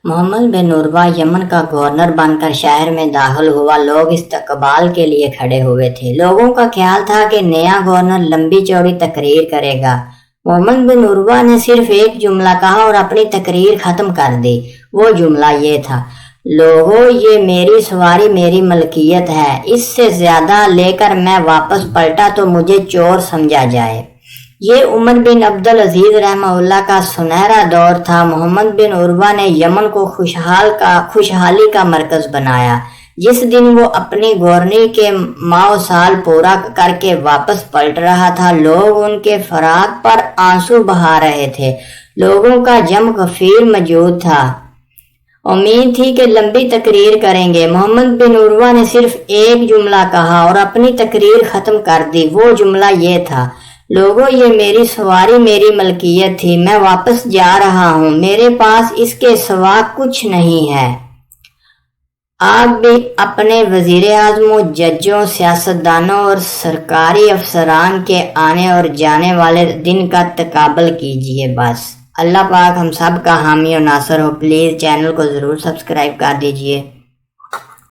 मोहम्मद बिन Urwa Yemen का governor बनकर शहर में दाखिल हुआ। लोग इस्तकबाल के लिए खड़े हुए थे। लोगों का ख्याल था कि नया गवर्नर लंबी चौड़ी तकरीर करेगा। मोहम्मद बिन उर्वा ने सिर्फ एक जुमला कहा और अपनी तकरीर खत्म कर दी। वो जुमला ये था, लोगों ये मेरी सवारी मेरी मलकियत है, इससे ज्यादा लेकर मैं वापस पलटा तो मुझे चोर समझा जाए। ये उमर बिन अब्दुल अजीज रहमहुल्लाह का सुनहरा दौर था। मोहम्मद बिन उर्वा ने यमन को खुशहाली का मरकज बनाया। जिस दिन वो अपनी गवर्नरी के माओ साल पूरा करके वापस पलट रहा था, लोग उनके फराग पर आंसू बहा रहे थे। लोगों का जम गफीर मौजूद था। उम्मीद थी कि लंबी तकरीर करेंगे। मोहम्मद बिन उर्वा ने सिर्फ एक जुमला कहा और अपनी तकरीर खत्म कर दी। वो जुमला ये था, लोगों ये मेरी सवारी मेरी मलकियत थी, मैं वापस जा रहा हूं, मेरे पास इसके सिवा कुछ नहीं है। आप भी अपने वजीर आजमों, जजों, सियासतदानों और सरकारी अफसरान के आने और जाने वाले दिन का तकाबल कीजिए। बस अल्लाह पाक हम सब का हामी और नासर हो। प्लीज़ चैनल को ज़रूर सब्सक्राइब कर दीजिए।